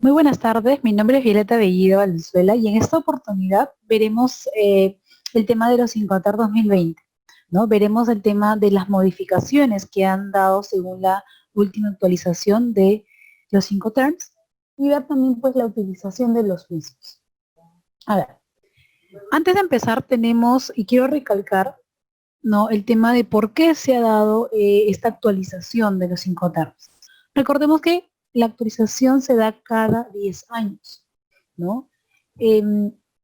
Muy buenas tardes, mi nombre es Violeta Bellido Valenzuela y en esta oportunidad veremos el tema de los Incoterm 2020, ¿no? Veremos el tema de las modificaciones que han dado según la última actualización de los Incoterms y ver también pues la utilización de los mismos. A ver, antes de empezar tenemos, y quiero recalcar, ¿no?, el tema de por qué se ha dado esta actualización de los Incoterms. Recordemos que la actualización se da cada 10 años, ¿no?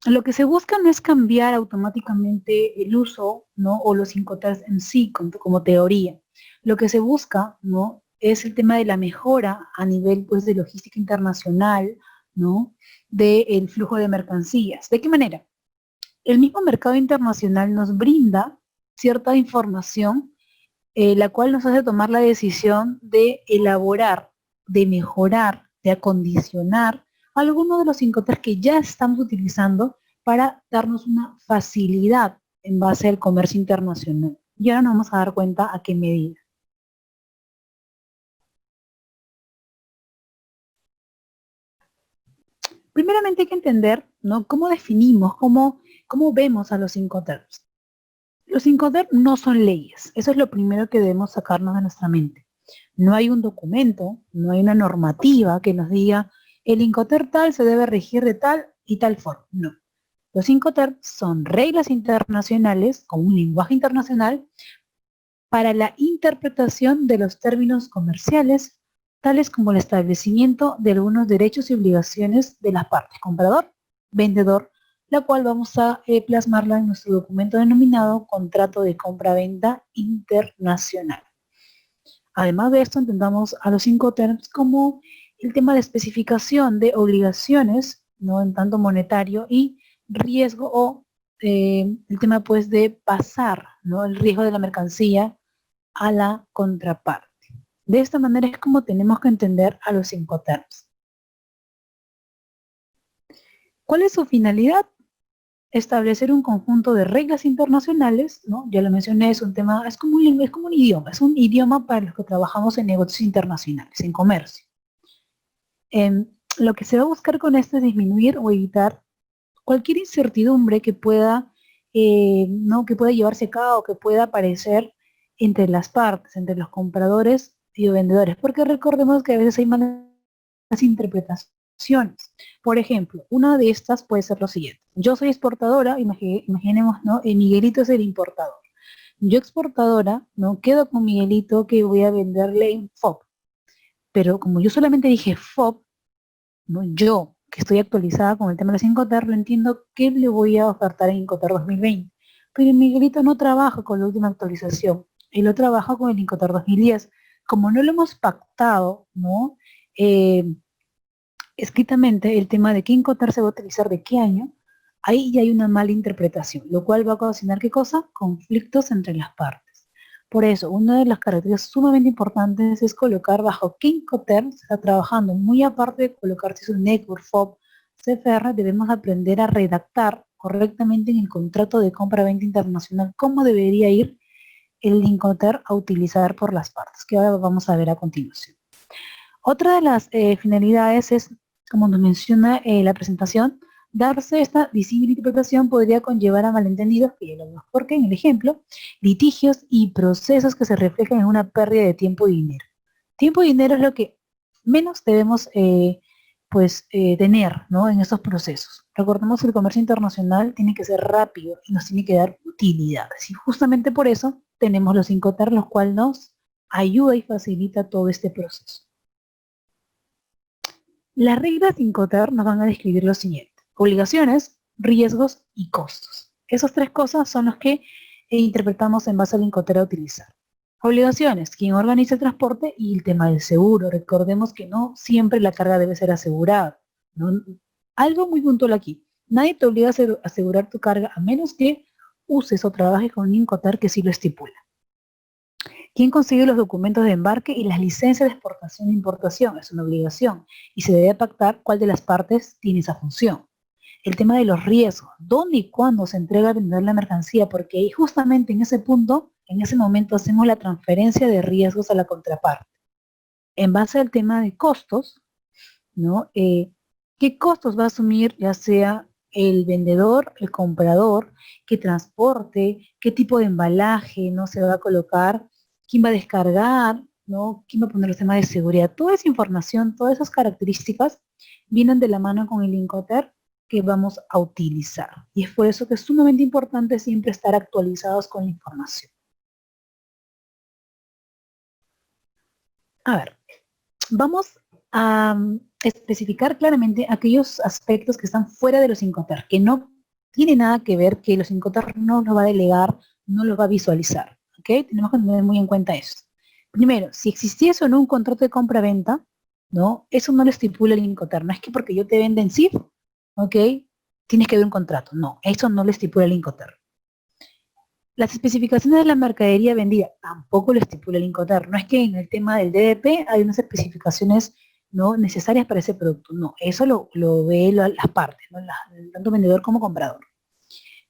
Lo que se busca no es cambiar automáticamente el uso, ¿no?, o los Incoterms en sí como teoría. Lo que se busca, ¿no?, es el tema de la mejora a nivel pues de logística internacional, ¿no?, del flujo de mercancías. ¿De qué manera? El mismo mercado internacional nos brinda cierta información, la cual nos hace tomar la decisión de elaborar, de mejorar, de acondicionar algunos de los Incoterms que ya estamos utilizando para darnos una facilidad en base al comercio internacional. Y ahora nos vamos a dar cuenta a qué medida. Primeramente hay que entender, ¿no?, cómo definimos, cómo vemos a los Incoterms. Los Incoterms no son leyes, eso es lo primero que debemos sacarnos de nuestra mente. No hay un documento, no hay una normativa que nos diga el Incoterm tal se debe regir de tal y tal forma. No. Los Incoterms son reglas internacionales, con un lenguaje internacional, para la interpretación de los términos comerciales, tales como el establecimiento de algunos derechos y obligaciones de las partes, comprador, vendedor, la cual vamos a plasmarla en nuestro documento denominado Contrato de Compra-Venta Internacional. Además de esto, entendamos a los Incoterms como el tema de especificación de obligaciones, ¿no?, en tanto monetario, y riesgo o el tema pues de pasar, ¿no?, el riesgo de la mercancía a la contraparte. De esta manera es como tenemos que entender a los Incoterms. ¿Cuál es su finalidad? Establecer un conjunto de reglas internacionales, ¿no? Ya lo mencioné, es un tema, es como un idioma para los que trabajamos en negocios internacionales, en comercio. Lo que se va a buscar con esto es disminuir o evitar cualquier incertidumbre que pueda, ¿no?, que pueda llevarse a cabo, que pueda aparecer entre las partes, entre los compradores y vendedores, porque recordemos que a veces hay malas interpretaciones. Por ejemplo, una de estas puede ser lo siguiente: yo soy exportadora, imaginemos, ¿no?, Miguelito es el importador. Yo exportadora, ¿no?, quedo con Miguelito que voy a venderle en FOB, pero como yo solamente dije FOB, ¿no?, yo que estoy actualizada con el tema de los Incoterm, no entiendo qué le voy a ofertar en Incoterm 2020. Pero Miguelito no trabaja con la última actualización, él lo trabaja con el Incoterm 2010. Como no lo hemos pactado, ¿no?, escritamente el tema de qué Incoterm se va a utilizar de qué año, ahí ya hay una mala interpretación, lo cual va a ocasionar ¿qué cosa? Conflictos entre las partes. Por eso, una de las características sumamente importantes es colocar bajo qué Incoterm se está trabajando. Muy aparte de colocar si es un network, FOB, CFR, debemos aprender a redactar correctamente en el contrato de compra-venta internacional cómo debería ir el Incoterm a utilizar por las partes, que ahora vamos a ver a continuación. Otra de las finalidades es, como nos menciona la presentación, darse esta visible interpretación podría conllevar a malentendidos, que ya lo vemos porque en el ejemplo, litigios y procesos que se reflejan en una pérdida de tiempo y dinero. Tiempo y dinero es lo que menos debemos tener, ¿no?, en estos procesos. Recordemos que el comercio internacional tiene que ser rápido y nos tiene que dar utilidades. Y justamente por eso tenemos los Incoterm, los cuales nos ayuda y facilita todo este proceso. Las reglas Incoterm nos van a describir lo siguiente: obligaciones, riesgos y costos. Esas tres cosas son los que interpretamos en base al Incoterm a utilizar. Obligaciones, quien organiza el transporte, y el tema del seguro. Recordemos que no siempre la carga debe ser asegurada, ¿no? Algo muy puntual aquí: nadie te obliga a asegurar tu carga a menos que uses o trabajes con un Incoterm que sí lo estipula. ¿Quién consigue los documentos de embarque y las licencias de exportación e importación? Es una obligación y se debe pactar cuál de las partes tiene esa función. El tema de los riesgos: dónde y cuándo se entrega a vender la mercancía, porque ahí justamente en ese punto, en ese momento hacemos la transferencia de riesgos a la contraparte. En base al tema de costos, ¿no? ¿Qué costos va a asumir ya sea el vendedor, el comprador, qué transporte, qué tipo de embalaje no se va a colocar, quién va a descargar, ¿no? ¿Quién va a poner los temas de seguridad? Toda esa información, todas esas características vienen de la mano con el Incoterm que vamos a utilizar. Y es por eso que es sumamente importante siempre estar actualizados con la información. A ver, vamos a especificar claramente aquellos aspectos que están fuera de los Incoterm, que no tiene nada que ver, que los Incoterm no los va a delegar, no los va a visualizar. ¿Ok? Tenemos que tener muy en cuenta eso. Primero, si existiese o no un contrato de compra-venta, ¿no? Eso no lo estipula el Incoterm. No es que porque yo te venda en CIF, ¿ok? Tienes que ver un contrato. No, eso no lo estipula el Incoterm. Las especificaciones de la mercadería vendida tampoco lo estipula el Incoterm. No es que en el tema del DDP hay unas especificaciones no necesarias para ese producto. No, eso lo ve las partes, ¿no? Tanto vendedor como comprador.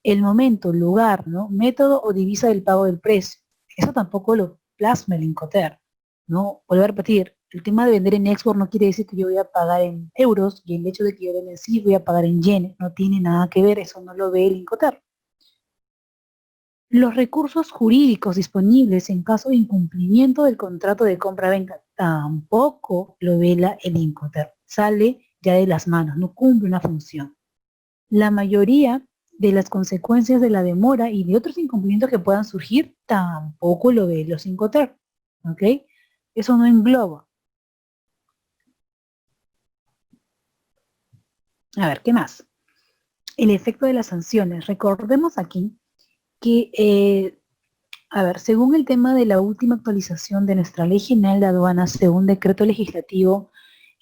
El momento, lugar, ¿no? Método o divisa del pago del precio. Eso tampoco lo plasma el Incoterm, ¿no? Vuelvo a repetir, el tema de vender en export no quiere decir que yo voy a pagar en euros y el hecho de que yo venda en sí voy a pagar en yenes. No tiene nada que ver, eso no lo ve el Incoterm. Los recursos jurídicos disponibles en caso de incumplimiento del contrato de compra-venta tampoco lo vela el Incoterm. Sale ya de las manos, no cumple una función. La mayoría de las consecuencias de la demora y de otros incumplimientos que puedan surgir tampoco lo ve los Incoterm. ¿Ok? Eso no engloba. A ver, ¿qué más? El efecto de las sanciones. Recordemos aquí que a ver, según el tema de la última actualización de nuestra Ley General de Aduanas, según Decreto Legislativo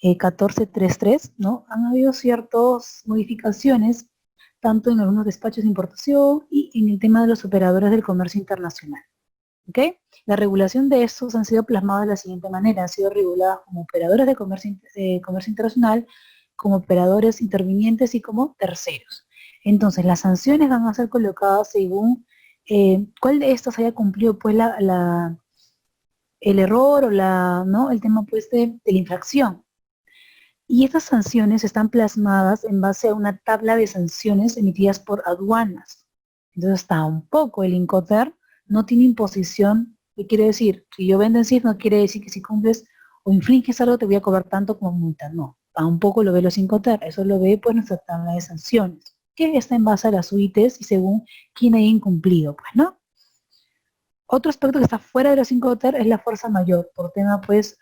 1433, ¿no? Han habido ciertas modificaciones, tanto en algunos despachos de importación y en el tema de los operadores del comercio internacional. ¿Ok? La regulación de estos han sido plasmadas de la siguiente manera, han sido reguladas como operadores de comercio internacional, como operadores intervinientes y como terceros. Entonces, las sanciones van a ser colocadas según cuál de estas haya cumplido pues el error o ¿no? El tema pues de la infracción. Y estas sanciones están plasmadas en base a una tabla de sanciones emitidas por aduanas. Entonces tampoco el Incoterm no tiene imposición. ¿Qué quiere decir? Si yo vendo en CIF no quiere decir que si cumples o infringes algo te voy a cobrar tanto como multa. No, tampoco lo ve los Incoterm. Eso lo ve pues nuestra tabla de sanciones, que está en base a las UITs y según quién haya incumplido, pues, ¿no? Otro aspecto que está fuera de los Incoterm es la fuerza mayor, por tema pues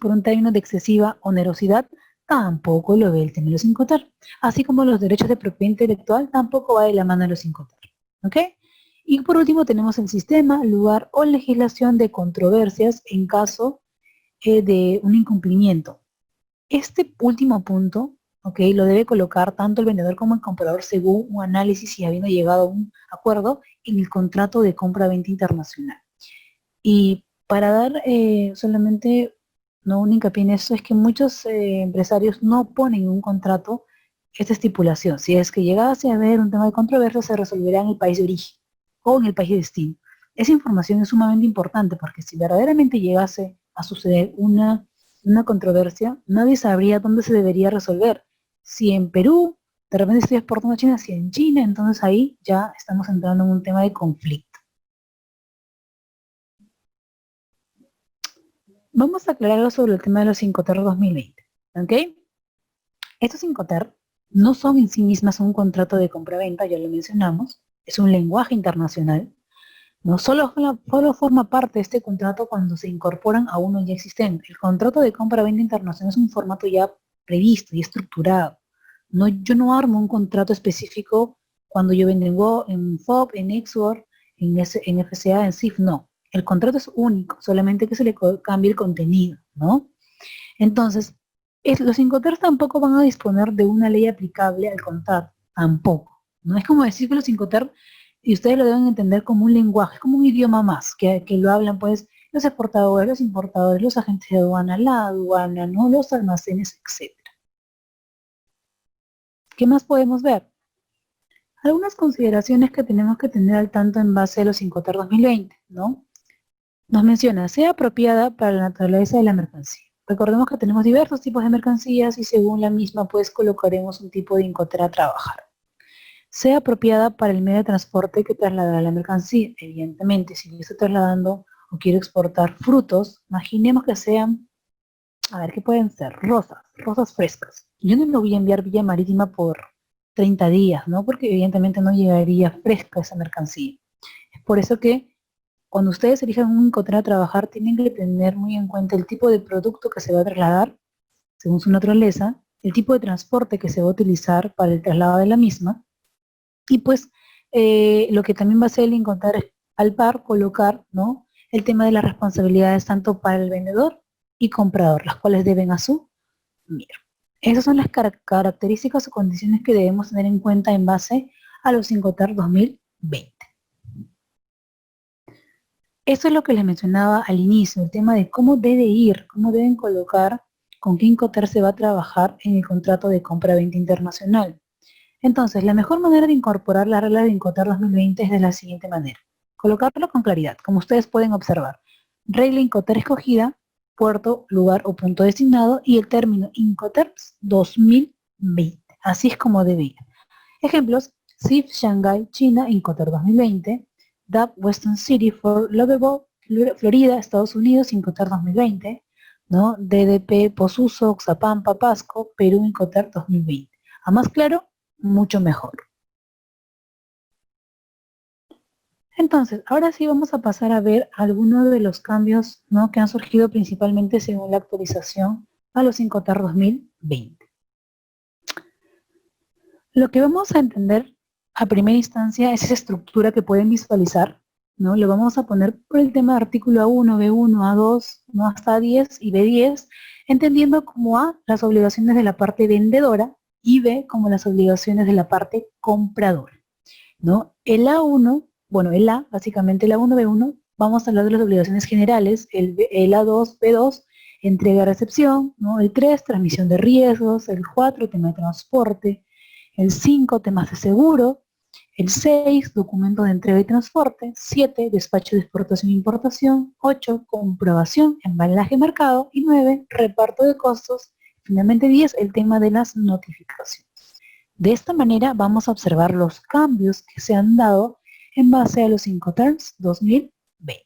por un término de excesiva onerosidad, tampoco lo ve el tema de los Incoterm. Así como los derechos de propiedad intelectual tampoco va de la mano de los Incoterm. ¿Ok? Y por último tenemos el sistema, lugar o legislación de controversias en caso de un incumplimiento. Este último punto, ¿ok? Lo debe colocar tanto el vendedor como el comprador según un análisis y habiendo llegado a un acuerdo en el contrato de compra-venta internacional. Y para dar solamente no un hincapié en eso, es que muchos empresarios no ponen en un contrato esta estipulación. Si es que llegase a haber un tema de controversia, se resolverá en el país de origen o en el país de destino. Esa información es sumamente importante porque si verdaderamente llegase a suceder una controversia, nadie sabría dónde se debería resolver. Si en Perú, de repente estoy exportando a China, si en China, entonces ahí ya estamos entrando en un tema de conflicto. Vamos a aclarar algo sobre el tema de los Incoterm 2020, ¿ok? Estos Incoterm no son en sí mismas un contrato de compra-venta, ya lo mencionamos, es un lenguaje internacional. No solo forma parte de este contrato cuando se incorporan a uno ya existente. El contrato de compra-venta internacional es un formato ya previsto y estructurado. No, yo no armo un contrato específico cuando yo vendo en FOB, en Export, en FCA, en CIF, no. El contrato es único, solamente que se le cambie el contenido, ¿no? Entonces, los Incoterms tampoco van a disponer de una ley aplicable al contrato, tampoco. No es como decir que los Incoterms, y ustedes lo deben entender como un lenguaje, como un idioma más, que lo hablan pues los exportadores, los importadores, los agentes de aduana, la aduana, ¿no? Los almacenes, etc. ¿Qué más podemos ver? Algunas consideraciones que tenemos que tener al tanto en base a los Incoterms 2020, ¿no? Nos menciona, sea apropiada para la naturaleza de la mercancía. Recordemos que tenemos diversos tipos de mercancías y según la misma pues colocaremos un tipo de Incoterm a trabajar. Sea apropiada para el medio de transporte que trasladará la mercancía. Evidentemente, si yo estoy trasladando o quiero exportar frutos, imaginemos que sean, a ver, ¿qué pueden ser? Rosas frescas. Yo no lo voy a enviar vía marítima por 30 días, ¿no? Porque evidentemente no llegaría fresca esa mercancía. Es por eso que cuando ustedes elijan un Incoterm a trabajar, tienen que tener muy en cuenta el tipo de producto que se va a trasladar, según su naturaleza, el tipo de transporte que se va a utilizar para el traslado de la misma, y pues lo que también va a hacer el Incoterm es palpar, colocar, ¿no?, el tema de las responsabilidades tanto para el vendedor y comprador, las cuales deben asumir. Esas son las características o condiciones que debemos tener en cuenta en base a los Incoterm 2020. Eso es lo que les mencionaba al inicio, el tema de cómo debe ir, cómo deben colocar, con qué Incoterm se va a trabajar en el contrato de compra-venta internacional. Entonces, la mejor manera de incorporar la regla de Incoterm 2020 es de la siguiente manera. Colocarlo con claridad, como ustedes pueden observar. Regla Incoterm escogida, puerto, lugar o punto designado y el término Incoterm 2020. Así es como debe ir. Ejemplos: CIF Shanghai, China, Incoterm 2020. DAP Weston City, Fort Lauderdale, Florida, Estados Unidos, Incoterm 2020. ¿No? DDP Posuso, Oxapampa, Pasco, Perú, Incoterm 2020. A más claro, mucho mejor. Entonces, ahora sí vamos a pasar a ver algunos de los cambios, ¿no?, que han surgido principalmente según la actualización a los Incoterm 2020. Lo que vamos a entender a primera instancia es esa estructura que pueden visualizar, ¿no? Lo vamos a poner por el tema de artículo A1, B1, A2, ¿no?, hasta A10 y B10, entendiendo como A las obligaciones de la parte vendedora y B como las obligaciones de la parte compradora, ¿no? El A1, bueno, el A, básicamente el A1, B1, vamos a hablar de las obligaciones generales, el A2, B2, entrega-recepción, ¿no? El 3, transmisión de riesgos, el 4, tema de transporte, el 5, temas de seguro, el 6, documento de entrega y transporte, 7, despacho de exportación e importación, 8, comprobación, embalaje marcado, y 9, reparto de costos, finalmente 10, el tema de las notificaciones. De esta manera vamos a observar los cambios que se han dado en base a los Incoterm 2020.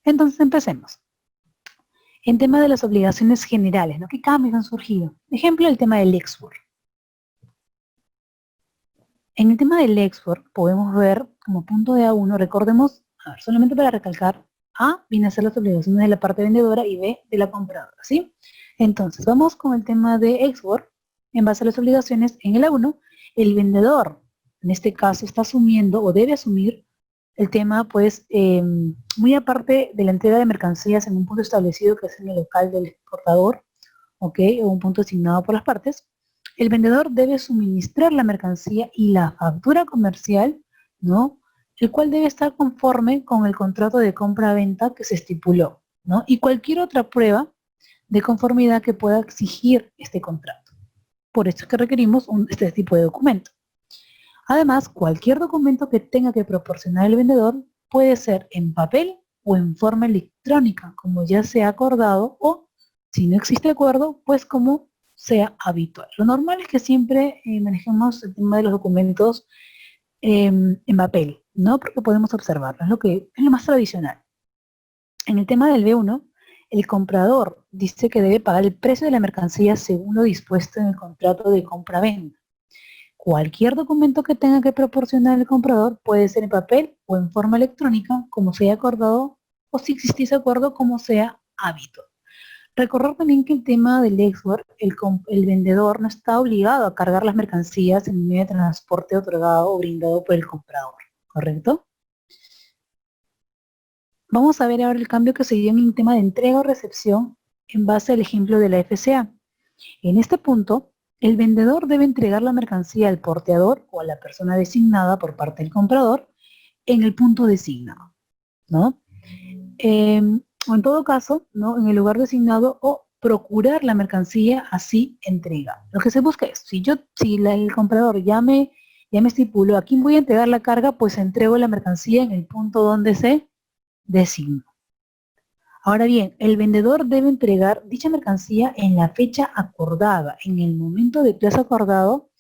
Entonces empecemos. En tema de las obligaciones generales, ¿no?, ¿qué cambios han surgido? Ejemplo, el tema del export. En el tema del export podemos ver como punto de A1, recordemos, a ver, solamente para recalcar, A viene a ser las obligaciones de la parte vendedora y B de la compradora, ¿sí? Entonces, vamos con el tema de export. En base a las obligaciones, en el A1, el vendedor, en este caso, está asumiendo o debe asumir el tema, pues, muy aparte de la entrega de mercancías en un punto establecido que es en el local del exportador, ¿ok?, o un punto asignado por las partes. El vendedor debe suministrar la mercancía y la factura comercial, ¿no?, el cual debe estar conforme con el contrato de compra-venta que se estipuló, ¿no?, y cualquier otra prueba de conformidad que pueda exigir este contrato. Por eso es que requerimos este tipo de documento. Además, cualquier documento que tenga que proporcionar el vendedor puede ser en papel o en forma electrónica, como ya se ha acordado, o si no existe acuerdo, pues como sea habitual. Lo normal es que siempre manejemos el tema de los documentos en papel, ¿no?, porque podemos observarlo, es lo más tradicional. En el tema del B1, el comprador dice que debe pagar el precio de la mercancía según lo dispuesto en el contrato de compra-venta. Cualquier documento que tenga que proporcionar el comprador puede ser en papel o en forma electrónica, como sea acordado, o si existiese acuerdo, como sea habitual. Recordar también que el tema del export, el vendedor no está obligado a cargar las mercancías en el medio de transporte otorgado o brindado por el comprador, ¿correcto? Vamos a ver ahora el cambio que se dio en el tema de entrega o recepción en base al ejemplo de la FCA. En este punto, el vendedor debe entregar la mercancía al porteador o a la persona designada por parte del comprador en el punto designado, ¿no? O en todo caso, ¿no?, en el lugar designado, o procurar la mercancía así entrega. Lo que se busca es, si el comprador ya me estipuló a quién voy a entregar la carga, pues entrego la mercancía en el punto donde se designó. Ahora bien, el vendedor debe entregar dicha mercancía en la fecha acordada, en el momento de plazo acordado,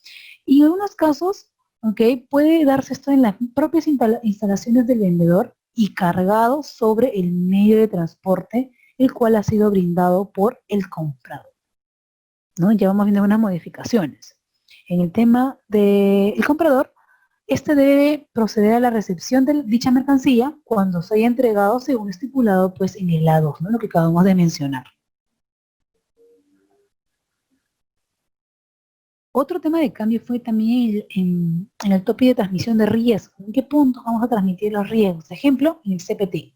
y en algunos casos, ¿ok? Puede darse esto en las propias instalaciones del vendedor y cargado sobre el medio de transporte, el cual ha sido brindado por el comprador, ¿no? Ya vamos viendo unas modificaciones. En el tema del comprador, este debe proceder a la recepción de dicha mercancía cuando se haya entregado según estipulado pues en el A2, ¿no? Lo que acabamos de mencionar. Otro tema de cambio fue también en el tópico de transmisión de riesgo. ¿En qué puntos vamos a transmitir los riesgos? Ejemplo, en el CPT.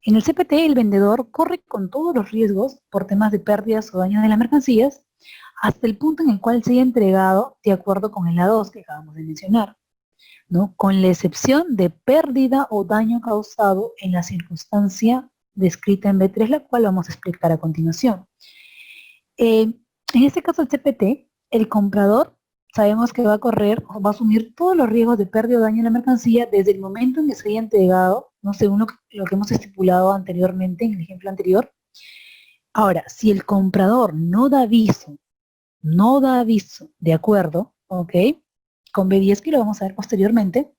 En el CPT el vendedor corre con todos los riesgos por temas de pérdidas o daños de las mercancías hasta el punto en el cual se haya entregado de acuerdo con el A2 que acabamos de mencionar, ¿no? Con la excepción de pérdida o daño causado en la circunstancia descrita en B3, la cual vamos a explicar a continuación. En este caso el CPT, el comprador sabemos que va a correr o va a asumir todos los riesgos de pérdida o daño en la mercancía desde el momento en que se haya entregado, ¿no? Según lo que hemos estipulado anteriormente en el ejemplo anterior. Ahora, si el comprador no da aviso de acuerdo, ¿ok? Con B10 que lo vamos a ver posteriormente,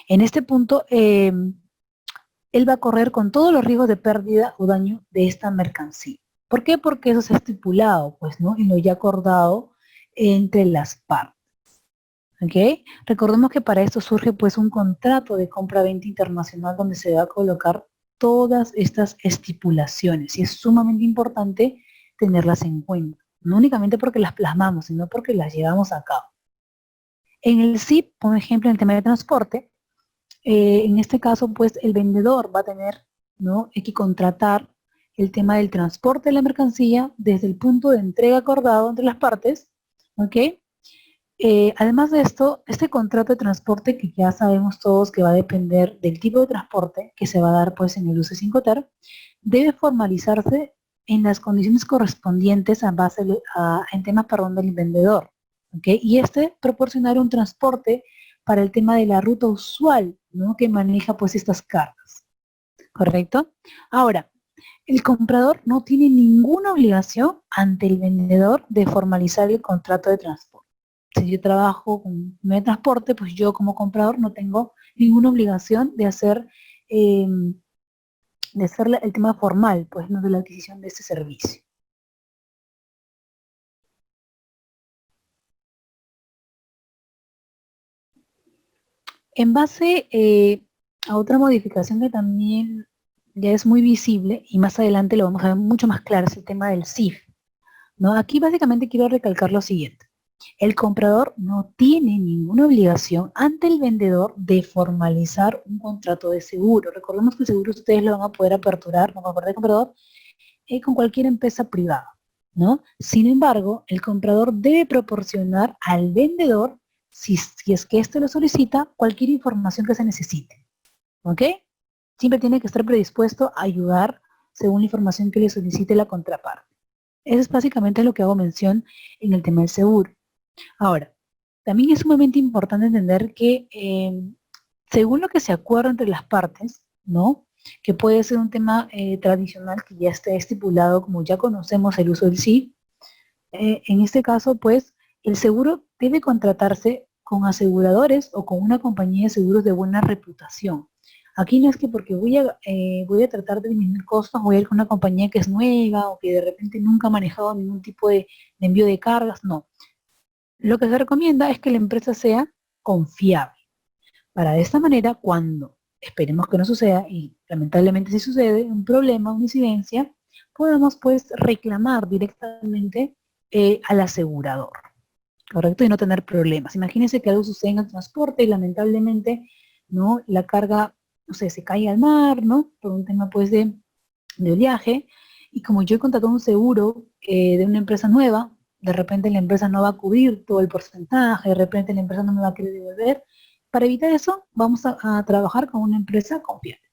en este punto él va a correr con todos los riesgos de pérdida o daño de esta mercancía. ¿Por qué? Porque eso se ha estipulado, pues, ¿no? Y lo ya acordado entre las partes. ¿Ok? Recordemos que para esto surge, pues, un contrato de compra-venta internacional donde se va a colocar todas estas estipulaciones. Y es sumamente importante tenerlas en cuenta. No únicamente porque las plasmamos, sino porque las llevamos a cabo. En el SIP, por ejemplo, en el tema de transporte, en este caso, pues, el vendedor va a tener, ¿no?, que contratar el tema del transporte de la mercancía desde el punto de entrega acordado entre las partes, ¿ok? Además de esto, este contrato de transporte, que ya sabemos todos que va a depender del tipo de transporte que se va a dar, pues, en el UC5TER, debe formalizarse en las condiciones correspondientes en temas, perdón, del vendedor, ¿ok? Y este proporcionar un transporte para el tema de la ruta usual, ¿no?, que maneja, pues, estas cargas, ¿correcto? Ahora, el comprador no tiene ninguna obligación ante el vendedor de formalizar el contrato de transporte. Si yo trabajo con un medio de transporte, pues yo como comprador no tengo ninguna obligación de hacer el tema formal, pues, no, de la adquisición de este servicio. En base a otra modificación que también ya es muy visible, y más adelante lo vamos a ver mucho más claro, es el tema del CIF, ¿no? Aquí básicamente quiero recalcar lo siguiente. El comprador no tiene ninguna obligación ante el vendedor de formalizar un contrato de seguro. Recordemos que el seguro ustedes lo van a poder aperturar, como acuerdo de comprador, con cualquier empresa privada, ¿no? Sin embargo, el comprador debe proporcionar al vendedor, si es que éste lo solicita, cualquier información que se necesite, ¿ok? Siempre tiene que estar predispuesto a ayudar según la información que le solicite la contraparte. Eso es básicamente lo que hago mención en el tema del seguro. Ahora, también es sumamente importante entender que según lo que se acuerda entre las partes, ¿no?, que puede ser un tema tradicional que ya esté estipulado, como ya conocemos el uso del sí, en este caso, pues, el seguro debe contratarse con aseguradores o con una compañía de seguros de buena reputación. Aquí no es que porque voy a tratar de disminuir costos, voy a ir con una compañía que es nueva o que de repente nunca ha manejado ningún tipo de envío de cargas, no. Lo que se recomienda es que la empresa sea confiable. Para de esta manera, cuando esperemos que no suceda, y lamentablemente si sucede, un problema, una incidencia, podemos, pues, reclamar directamente al asegurador, ¿correcto? Y no tener problemas. Imagínense que algo sucede en el transporte y lamentablemente, ¿no?, la carga, no sé, se cae al mar, ¿no?, por un tema, pues, de oleaje, y como yo he contratado un seguro de una empresa nueva, de repente la empresa no va a cubrir todo el porcentaje, de repente la empresa no me va a querer devolver. Para evitar eso, vamos a trabajar con una empresa confiable.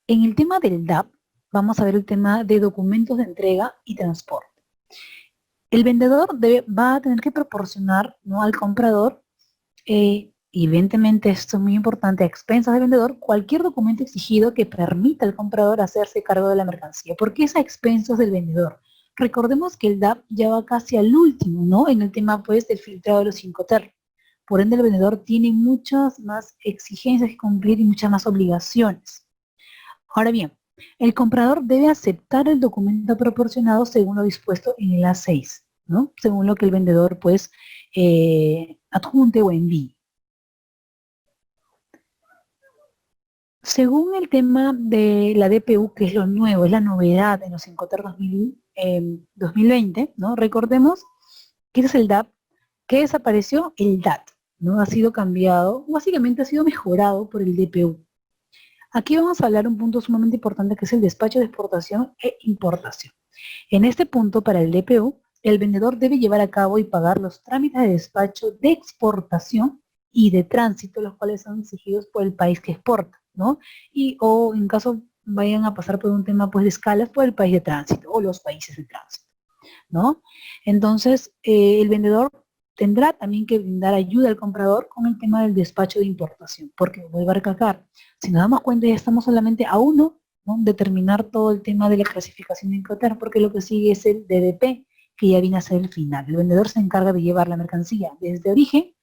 En el tema del DAP, vamos a ver el tema de documentos de entrega y transporte. El vendedor va a tener que proporcionar, ¿no?, al comprador evidentemente esto es muy importante, a expensas del vendedor, cualquier documento exigido que permita al comprador hacerse cargo de la mercancía. ¿Por qué es a expensas del vendedor? Recordemos que el DAP ya va casi al último, ¿no? En el tema, pues, del filtrado de los Incoterms. Por ende, el vendedor tiene muchas más exigencias que cumplir y muchas más obligaciones. Ahora bien, el comprador debe aceptar el documento proporcionado según lo dispuesto en el A6, ¿no? Según lo que el vendedor, pues, adjunte o envíe. Según el tema de la DPU, que es lo nuevo, es la novedad en los Incoterms 2020, ¿no? Recordemos que ese es el DAP que desapareció, el DAT, ¿no? Ha sido cambiado, básicamente ha sido mejorado por el DPU. Aquí vamos a hablar un punto sumamente importante que es el despacho de exportación e importación. En este punto, para el DPU, el vendedor debe llevar a cabo y pagar los trámites de despacho de exportación y de tránsito, los cuales son exigidos por el país que exporta, ¿no? O en caso vayan a pasar por un tema, pues, de escalas, por el país de tránsito o los países de tránsito, ¿no? Entonces, el vendedor tendrá también que brindar ayuda al comprador con el tema del despacho de importación, porque vuelvo a recalcar, si nos damos cuenta ya estamos solamente a uno, ¿no?, de terminar todo el tema de la clasificación de Incoterms, porque lo que sigue es el DDP, que ya viene a ser el final. El vendedor se encarga de llevar la mercancía desde origen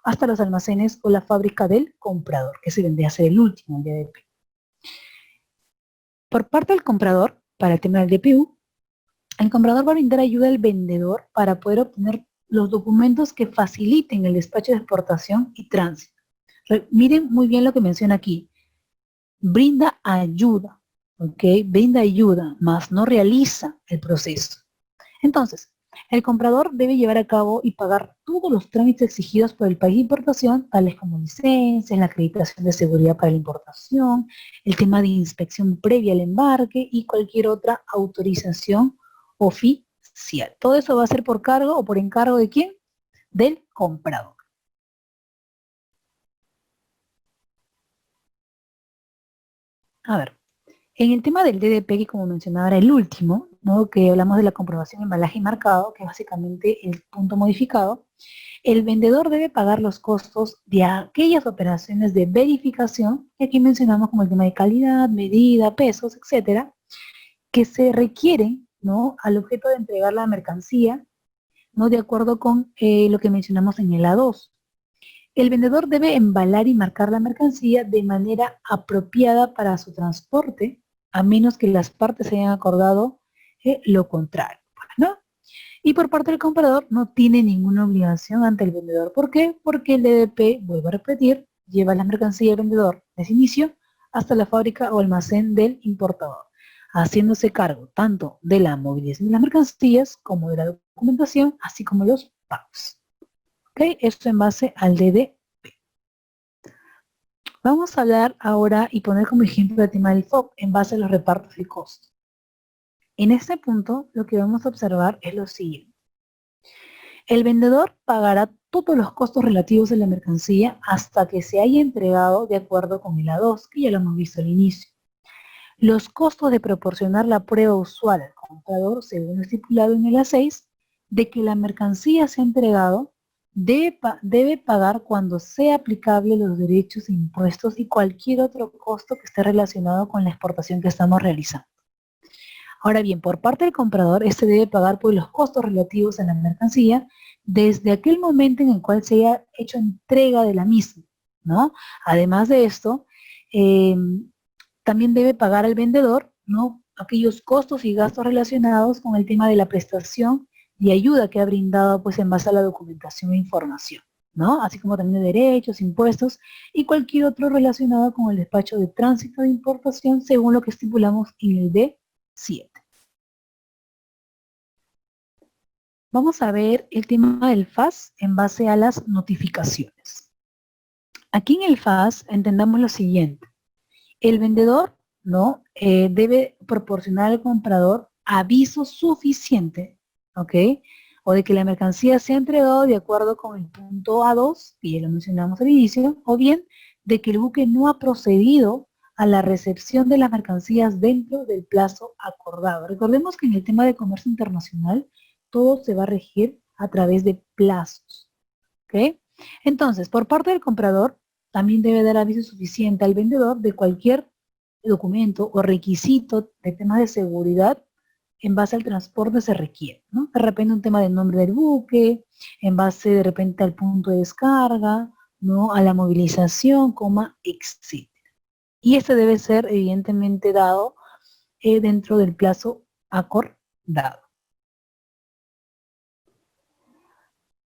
hasta los almacenes o la fábrica del comprador, que se vendría a ser el último, el DDP. Por parte del comprador, para el tema del DPU, el comprador va a brindar ayuda al vendedor para poder obtener los documentos que faciliten el despacho de exportación y tránsito. Miren muy bien lo que menciona aquí. Brinda ayuda, ¿ok? Brinda ayuda, mas no realiza el proceso. Entonces, el comprador debe llevar a cabo y pagar todos los trámites exigidos por el país de importación, tales como licencias, la acreditación de seguridad para la importación, el tema de inspección previa al embarque y cualquier otra autorización oficial. Todo eso va a ser por cargo o por encargo de ¿quién? Del comprador. A ver, en el tema del DDP, que como mencionaba era el último, ¿no?, que hablamos de la comprobación de embalaje y marcado, que es básicamente el punto modificado, el vendedor debe pagar los costos de aquellas operaciones de verificación, que aquí mencionamos como el tema de calidad, medida, pesos, etcétera, que se requieren, ¿no?, al objeto de entregar la mercancía, ¿no?, de acuerdo con lo que mencionamos en el A2. El vendedor debe embalar y marcar la mercancía de manera apropiada para su transporte, a menos que las partes hayan acordado lo contrario, ¿no? Y por parte del comprador no tiene ninguna obligación ante el vendedor. ¿Por qué? Porque el DDP, vuelvo a repetir, lleva la mercancía del vendedor desde inicio hasta la fábrica o almacén del importador, haciéndose cargo tanto de la movilización de las mercancías como de la documentación, así como los pagos. ¿Ok? Esto en base al DDP. Vamos a hablar ahora y poner como ejemplo el tema del FOB en base a los repartos de costo. En este punto, lo que vamos a observar es lo siguiente. El vendedor pagará todos los costos relativos a la mercancía hasta que se haya entregado de acuerdo con el A2, que ya lo hemos visto al inicio. Los costos de proporcionar la prueba usual al comprador, según lo estipulado en el A6, de que la mercancía se ha entregado, debe pagar cuando sea aplicable los derechos e impuestos y cualquier otro costo que esté relacionado con la exportación que estamos realizando. Ahora bien, por parte del comprador, este debe pagar por los costos relativos a la mercancía desde aquel momento en el cual se haya hecho entrega de la misma, ¿no? Además de esto, también debe pagar al vendedor, ¿no?, aquellos costos y gastos relacionados con el tema de la prestación y ayuda que ha brindado, pues, en base a la documentación e información, ¿no? Así como también de derechos, impuestos y cualquier otro relacionado con el despacho de tránsito de importación según lo que estipulamos en el D7. Vamos a ver el tema del FAS en base a las notificaciones. Aquí en el FAS entendamos lo siguiente. El vendedor, ¿no?, debe proporcionar al comprador aviso suficiente, ¿ok?, o de que la mercancía sea entregado de acuerdo con el punto A2, que ya lo mencionamos al inicio, o bien de que el buque no ha procedido a la recepción de las mercancías dentro del plazo acordado. Recordemos que en el tema de comercio internacional todo se va a regir a través de plazos, ¿ok? Entonces, por parte del comprador, también debe dar aviso suficiente al vendedor de cualquier documento o requisito de temas de seguridad en base al transporte se requiere, ¿no? De repente un tema del nombre del buque, en base de repente al punto de descarga, ¿no? A la movilización, coma, etc. Y este debe ser evidentemente dado dentro del plazo acordado.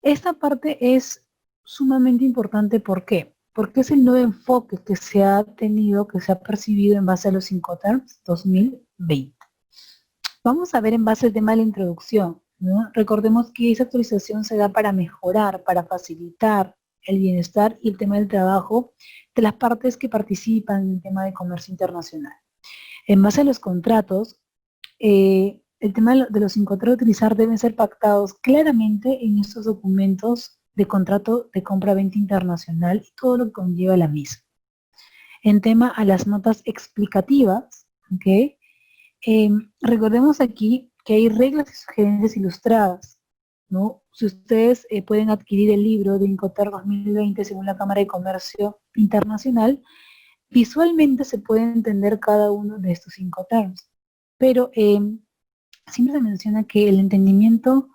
Esta parte es sumamente importante, ¿por qué? Porque es el nuevo enfoque que se ha tenido, que se ha percibido en base a los Incoterms 2020. Vamos a ver en base al tema de la introducción, ¿no? Recordemos que esa actualización se da para mejorar, para facilitar el bienestar y el tema del trabajo de las partes que participan en el tema de comercio internacional. En base a los contratos, el tema de los contratos a utilizar deben ser pactados claramente en estos documentos de contrato de compra-venta internacional y todo lo que conlleva la misma. En tema a las notas explicativas, ¿ok? Recordemos aquí que hay reglas y sugerencias ilustradas, ¿no? Si ustedes pueden adquirir el libro de Incoterm 2020 según la Cámara de Comercio Internacional, visualmente se puede entender cada uno de estos Incoterms, pero siempre se menciona que el entendimiento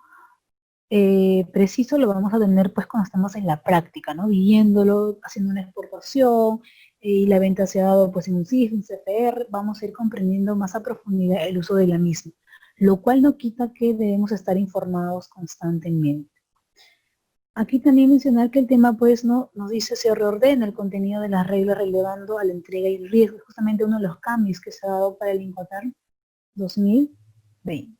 preciso lo vamos a tener pues cuando estamos en la práctica, ¿no? Viviéndolo, haciendo una exportación, y la venta se ha dado pues en un CIF, un CFR, vamos a ir comprendiendo más a profundidad el uso de la misma, lo cual no quita que debemos estar informados constantemente. Aquí también mencionar que el tema pues no nos dice se reordena el contenido de las reglas relevando a la entrega y el riesgo, justamente uno de los cambios que se ha dado para el Incoterm 2020.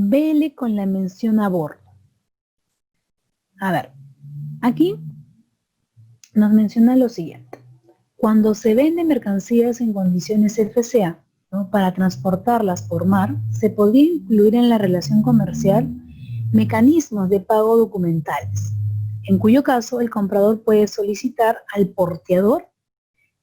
Vele con la mención a bordo. A ver, aquí nos menciona lo siguiente. Cuando se venden mercancías en condiciones FCA, ¿no? Para transportarlas por mar, se podría incluir en la relación comercial mecanismos de pago documentales, en cuyo caso el comprador puede solicitar al porteador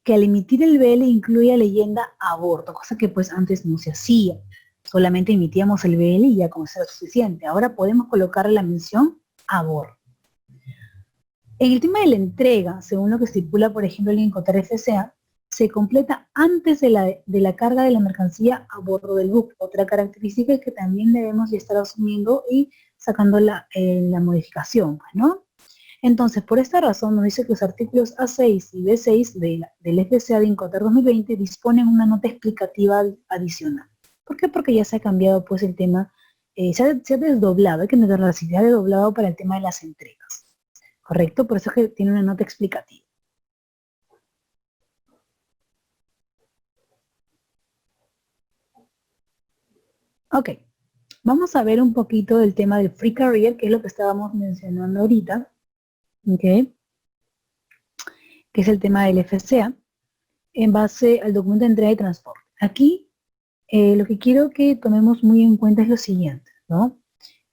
que al emitir el BL incluya leyenda a bordo, cosa que pues antes no se hacía. Solamente emitíamos el BL y ya con eso era suficiente. Ahora podemos colocarle la mención a bordo. En el tema de la entrega, según lo que estipula, por ejemplo, el Incoterm FCA, se completa antes de la carga de la mercancía a bordo del buque. Otra característica que también debemos estar asumiendo y sacando la modificación, pues, ¿no? Entonces, por esta razón nos dice que los artículos A6 y B6 del FCA de Incoterm 2020 disponen una nota explicativa adicional. ¿Por qué? Porque ya se ha cambiado pues el tema, se ha desdoblado, hay que tenerlo así, se ha desdoblado para el tema de las entregas. ¿Correcto? Por eso es que tiene una nota explicativa. Ok, vamos a ver un poquito del tema del Free Carrier, que es lo que estábamos mencionando ahorita, ¿ok? Que es el tema del FCA, en base al documento de entrega y transporte. Aquí, lo que quiero que tomemos muy en cuenta es lo siguiente, ¿no?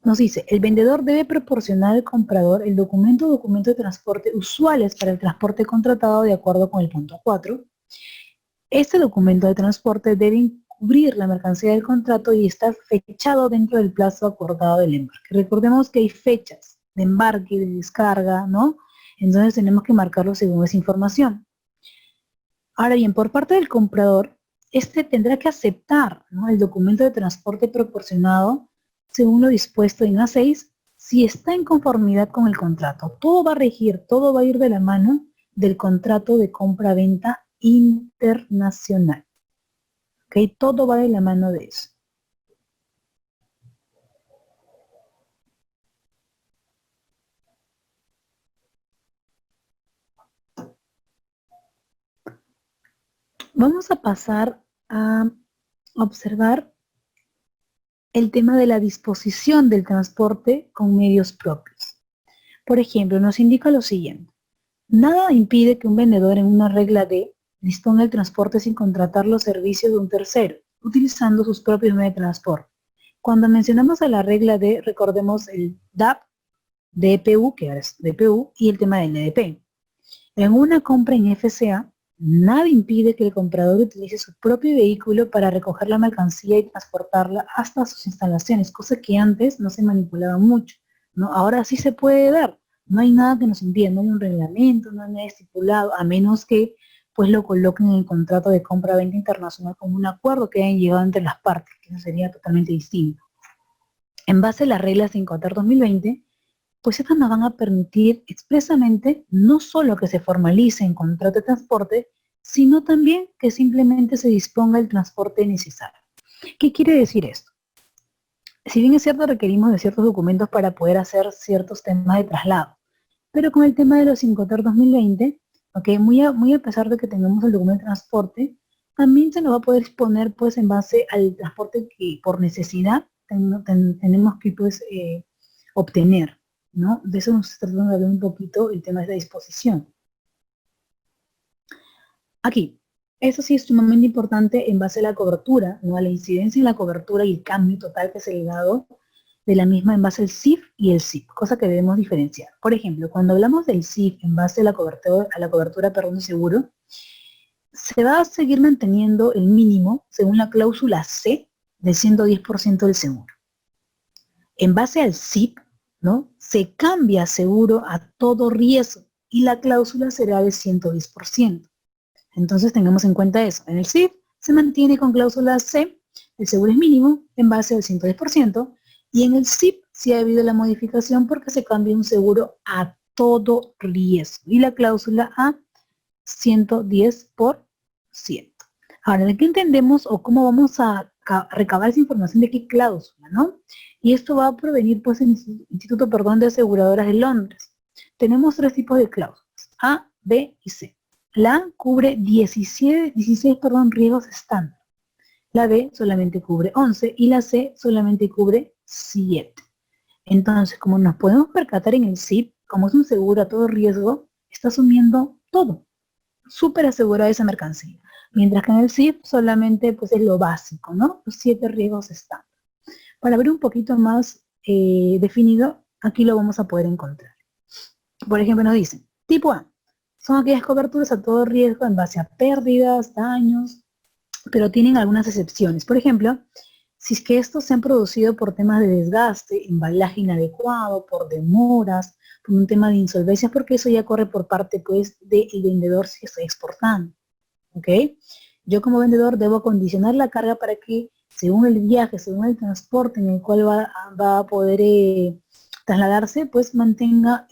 Nos dice, el vendedor debe proporcionar al comprador el documento o documento de transporte usuales para el transporte contratado de acuerdo con el punto 4. Este documento de transporte debe cubrir la mercancía del contrato y estar fechado dentro del plazo acordado del embarque. Recordemos que hay fechas de embarque, de descarga, ¿no? Entonces tenemos que marcarlo según esa información. Ahora bien, por parte del comprador, este tendrá que aceptar, ¿no?, el documento de transporte proporcionado según lo dispuesto en A6 si está en conformidad con el contrato. Todo va a regir, todo va a ir de la mano del contrato de compra-venta internacional. ¿Ok? Todo va de la mano de eso. Vamos a pasar a observar el tema de la disposición del transporte con medios propios. Por ejemplo, nos indica lo siguiente. Nada impide que un vendedor en una regla D disponga el transporte sin contratar los servicios de un tercero, utilizando sus propios medios de transporte. Cuando mencionamos a la regla D, recordemos el DAP, DPU, que ahora es DPU, y el tema del DDP. En una compra en FCA, Nada impide que el comprador utilice su propio vehículo para recoger la mercancía y transportarla hasta sus instalaciones, cosa que antes no se manipulaba mucho, ¿no? Ahora sí se puede dar. No hay nada que nos impida, no hay un reglamento, no hay nada estipulado, a menos que pues lo coloquen en el contrato de compra-venta internacional como un acuerdo que hayan llegado entre las partes, que eso sería totalmente distinto. En base a las reglas de Incoterm 2020, pues estas nos van a permitir expresamente no solo que se formalice en contrato de transporte, sino también que simplemente se disponga el transporte necesario. ¿Qué quiere decir esto? Si bien es cierto, requerimos de ciertos documentos para poder hacer ciertos temas de traslado, pero con el tema de los Incoterm 2020, okay, muy a pesar de que tengamos el documento de transporte, también se nos va a poder exponer pues en base al transporte que por necesidad tenemos que pues obtener, ¿no? De eso nos está tratando de hablar un poquito el tema de la disposición. Aquí, eso sí es sumamente importante en base a la cobertura, ¿no? A la incidencia en la cobertura y el cambio total que se le ha dado de la misma en base al CIF y el SIP, cosa que debemos diferenciar. Por ejemplo, cuando hablamos del CIF en base a la cobertura de seguro, se va a seguir manteniendo el mínimo según la cláusula C del 110% del seguro. En base al SIP, ¿no? Se cambia seguro a todo riesgo y la cláusula será de 110%. Entonces tengamos en cuenta eso. En el SIP se mantiene con cláusula C, el seguro es mínimo en base al 110%, y en el SIP sí ha habido la modificación porque se cambia un seguro a todo riesgo y la cláusula a 110%. Ahora, ¿de qué entendemos o cómo vamos a recabar esa información de qué cláusula, no? Y esto va a provenir pues en el Instituto, de Aseguradoras de Londres. Tenemos tres tipos de cláusulas, A, B y C. La A cubre 16 riesgos estándar. La B solamente cubre 11 y la C solamente cubre 7. Entonces, como nos podemos percatar en el SIP, como es un seguro a todo riesgo, está asumiendo todo, súper asegurada esa mercancía. Mientras que en el SIP solamente pues es lo básico, ¿no? Los 7 riesgos estándar. Para ver un poquito más definido, aquí lo vamos a poder encontrar. Por ejemplo, nos dicen, tipo A, son aquellas coberturas a todo riesgo en base a pérdidas, daños, pero tienen algunas excepciones. Por ejemplo, si es que estos se han producido por temas de desgaste, embalaje inadecuado, por demoras, por un tema de insolvencia, porque eso ya corre por parte pues del vendedor si está exportando. ¿Ok? Yo como vendedor debo condicionar la carga para que según el viaje, según el transporte en el cual va a poder trasladarse, pues mantenga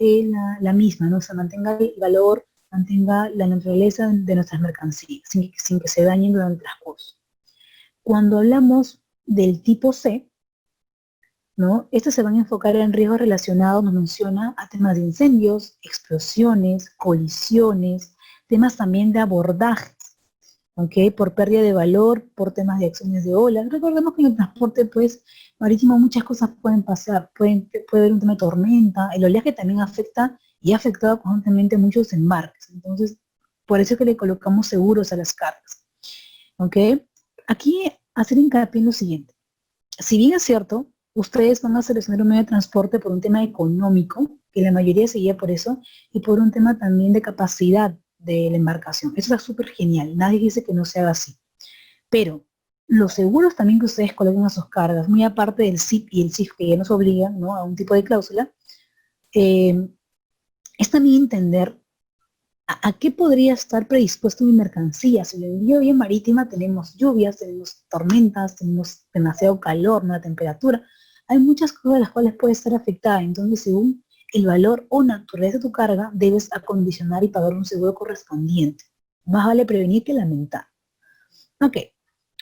la misma, ¿no? O sea, mantenga el valor, mantenga la naturaleza de nuestras mercancías, sin que se dañen durante el transcurso. Cuando hablamos del tipo C, ¿no? Estos se van a enfocar en riesgos relacionados, nos menciona, a temas de incendios, explosiones, colisiones, temas también de abordajes, ¿ok? Por pérdida de valor, por temas de acciones de ola. Recordemos que en el transporte, pues, marítimo muchas cosas pueden pasar, puede haber un tema de tormenta, el oleaje también afecta y ha afectado constantemente muchos embarques. Entonces, por eso es que le colocamos seguros a las cargas, ¿ok? Aquí hacer hincapié en lo siguiente. Si bien es cierto, ustedes van a seleccionar un medio de transporte por un tema económico, que la mayoría se guía por eso, y por un tema también de capacidad de la embarcación. Eso está súper genial, nadie dice que no se haga así. Pero los seguros también que ustedes coloquen a sus cargas, muy aparte del SIP y el SIF que ya nos obligan, ¿no?, a un tipo de cláusula, es también entender ¿a qué podría estar predispuesto mi mercancía? Si en la vía marítima tenemos lluvias, tenemos tormentas, tenemos demasiado calor, ¿no?, la temperatura. Hay muchas cosas de las cuales puede estar afectada. Entonces, según el valor o naturaleza de tu carga, debes acondicionar y pagar un seguro correspondiente. Más vale prevenir que lamentar. Ok.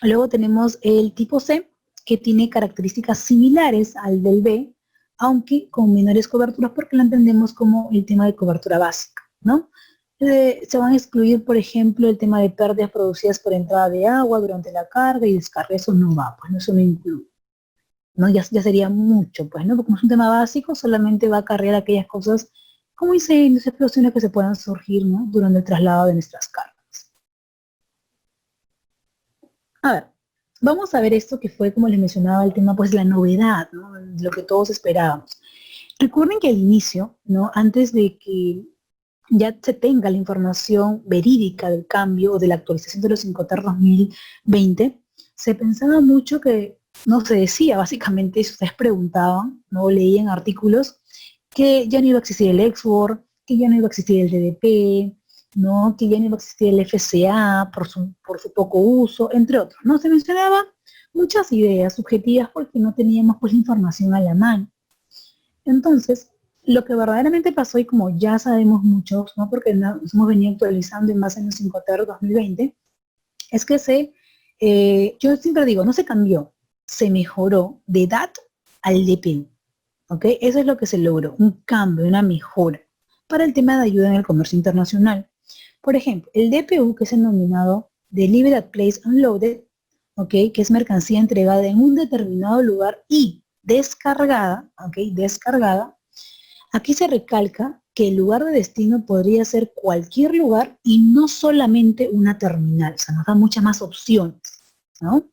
Luego tenemos el tipo C, que tiene características similares al del B, aunque con menores coberturas, porque lo entendemos como el tema de cobertura básica, ¿no? Se van a excluir, por ejemplo, el tema de pérdidas producidas por entrada de agua durante la carga y descarga. Eso no va, pues no, eso no incluye, ¿no? Ya sería mucho, pues, ¿no? Porque como es un tema básico, solamente va a acarrear aquellas cosas como incendios, explosiones que se puedan surgir, ¿no?, durante el traslado de nuestras cargas. A ver, vamos a ver esto que fue, como les mencionaba, el tema, pues, la novedad, ¿no?, lo que todos esperábamos. Recuerden que al inicio, ¿no?, antes de que ya se tenga la información verídica del cambio o de la actualización de los Incoterm 2020, se pensaba mucho que, no se decía básicamente, si ustedes preguntaban, no leían artículos, que ya no iba a existir el Export, que ya no iba a existir el DDP, ¿no? Que ya no iba a existir el FCA por su poco uso, entre otros, ¿no? Se mencionaban muchas ideas subjetivas porque no teníamos pues la información a la mano. Entonces, lo que verdaderamente pasó, y como ya sabemos muchos, ¿no? Porque nos hemos venido actualizando en base en los Incoterm 2020, es que yo siempre digo, no se cambió, se mejoró de DAT al DPU. ¿Ok? Eso es lo que se logró, un cambio, una mejora para el tema de ayuda en el comercio internacional. Por ejemplo, el DPU, que es el denominado Delivered Place Unloaded, ¿ok? Que es mercancía entregada en un determinado lugar y descargada, ¿ok? Descargada. Aquí se recalca que el lugar de destino podría ser cualquier lugar y no solamente una terminal, o sea, nos da muchas más opciones, ¿no?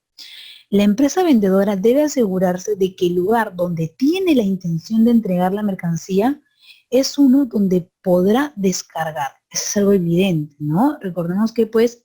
La empresa vendedora debe asegurarse de que el lugar donde tiene la intención de entregar la mercancía es uno donde podrá descargar. Eso es algo evidente, ¿no? Recordemos que pues